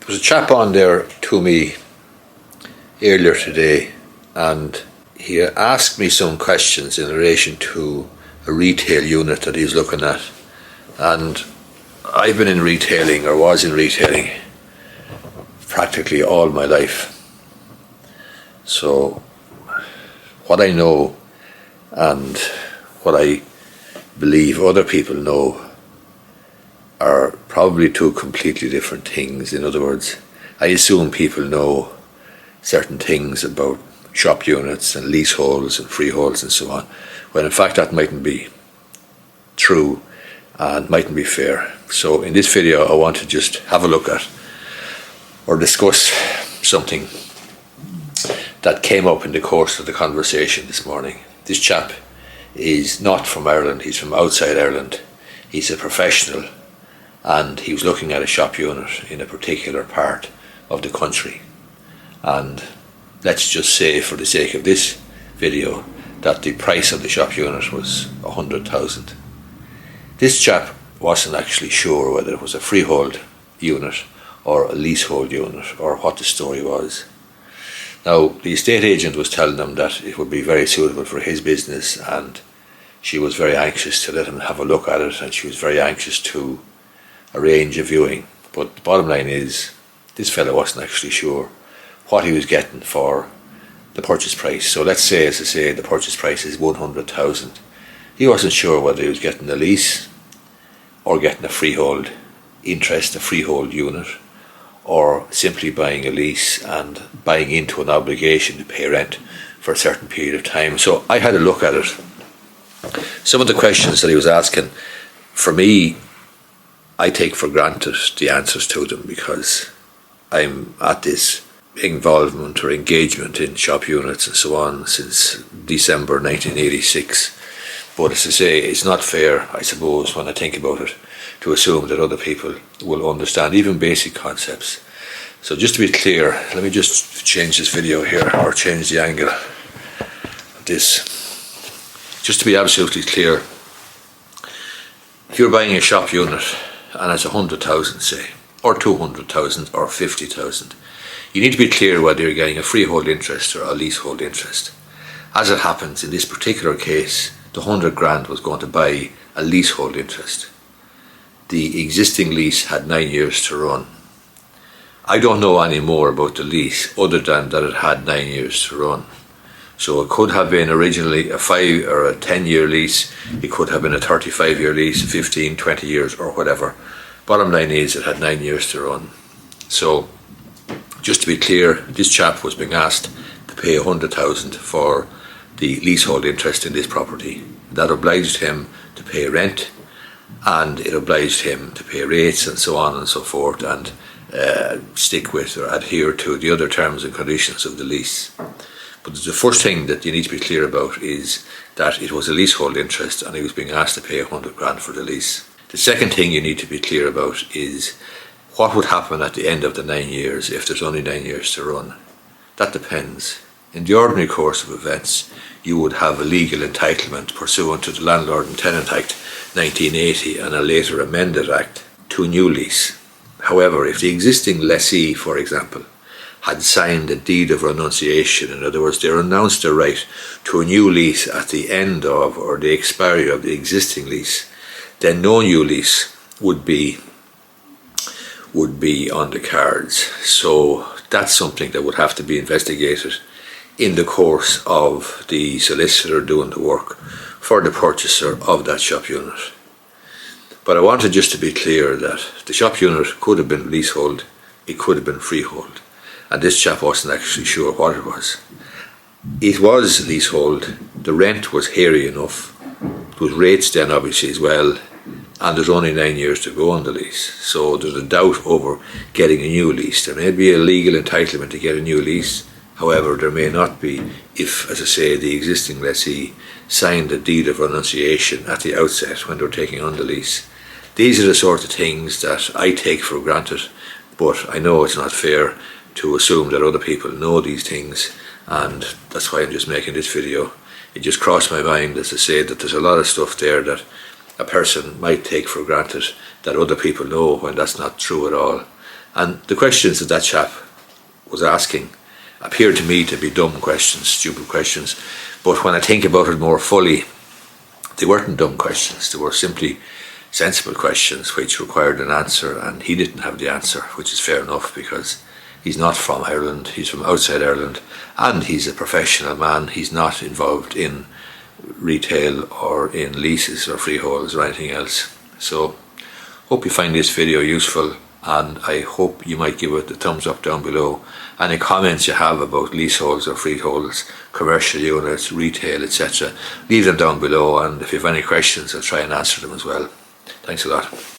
There was a chap on there to me earlier today, and he asked me some questions in relation to a retail unit that he's looking at. And I've been in retailing, or was in retailing, practically all my life. So what I know and what I believe other people know are probably two completely different things. In other words, I assume people know certain things about shop units and leaseholds and freeholds and so on, when in fact that mightn't be true and mightn't be fair. So in this video I want to just have a look at or discuss something that came up in the course of the conversation this morning. This chap is not from Ireland, he's from outside Ireland. He's a professional, and he was looking at a shop unit in a particular part of the country. And let's just say, for the sake of this video, that the price of the shop unit was 100,000. This chap wasn't actually sure whether it was a freehold unit or a leasehold unit or what the story was. Now, the estate agent was telling him that it would be very suitable for his business, and she was very anxious to let him have a look at it, and she was very anxious to arrange a viewing. But the bottom line is, this fellow wasn't actually sure what he was getting for the purchase price. So let's say, as I say, the purchase price is 100,000. He wasn't sure whether he was getting a lease or getting a freehold interest, a freehold unit, or simply buying a lease and buying into an obligation to pay rent for a certain period of time. So I had a look at it. Some of the questions that he was asking, for me, I take for granted the answers to them because I'm at this involvement or engagement in shop units and so on since December 1986. But as I say, it's not fair, I suppose, when I think about it, to assume that other people will understand even basic concepts. So just to be clear, let me just change this video here, or change the angle of this. Just to be absolutely clear, if you're buying a shop unit and it's 100,000, say, or 200,000 or 50,000, you need to be clear whether you're getting a freehold interest or a leasehold interest. As it happens, in this particular case, the 100 grand was going to buy a leasehold interest. The existing lease had 9 years to run. I don't know any more about the lease other than that it had 9 years to run. So it could have been originally a 5 or a 10-year lease, it could have been a 35-year lease, 15, 20 years or whatever. Bottom line is it had 9 years to run. So just to be clear, this chap was being asked to pay 100,000 for the leasehold interest in this property. That obliged him to pay rent, and it obliged him to pay rates and so on and so forth, and stick with or adhere to the other terms and conditions of the lease. But the first thing that you need to be clear about is that it was a leasehold interest and he was being asked to pay 100 grand for the lease. The second thing you need to be clear about is what would happen at the end of the 9 years if there's only 9 years to run. That depends. In the ordinary course of events, you would have a legal entitlement pursuant to the Landlord and Tenant Act 1980 and a later amended act to a new lease. However, if the existing lessee, for example, had signed a deed of renunciation, in other words, they renounced their right to a new lease at the end of or the expiry of the existing lease, then no new lease would be on the cards. So that's something that would have to be investigated in the course of the solicitor doing the work for the purchaser of that shop unit. But I wanted just to be clear that the shop unit could have been leasehold, it could have been freehold, and this chap wasn't actually sure what it was. It was leasehold, the rent was hairy enough, there was rates then obviously as well, and there's only 9 years to go on the lease. So there's a doubt over getting a new lease. There may be a legal entitlement to get a new lease, however there may not be if, as I say, the existing lessee signed a deed of renunciation at the outset when they were taking on the lease. These are the sort of things that I take for granted, but I know it's not fair to assume that other people know these things, and that's why I'm just making this video. It just crossed my mind, as I say, that there's a lot of stuff there that a person might take for granted that other people know when that's not true at all. And the questions that chap was asking appeared to me to be dumb questions, stupid questions, but when I think about it more fully, they weren't dumb questions. They were simply sensible questions which required an answer, and he didn't have the answer, which is fair enough because he's not from Ireland, he's from outside Ireland, and he's a professional man. He's not involved in retail or in leases or freeholds or anything else. So hope you find this video useful, and I hope you might give it a thumbs up down below. Any comments you have about leaseholds or freeholds, commercial units, retail, etc., leave them down below, and if you have any questions I'll try and answer them as well. Thanks a lot.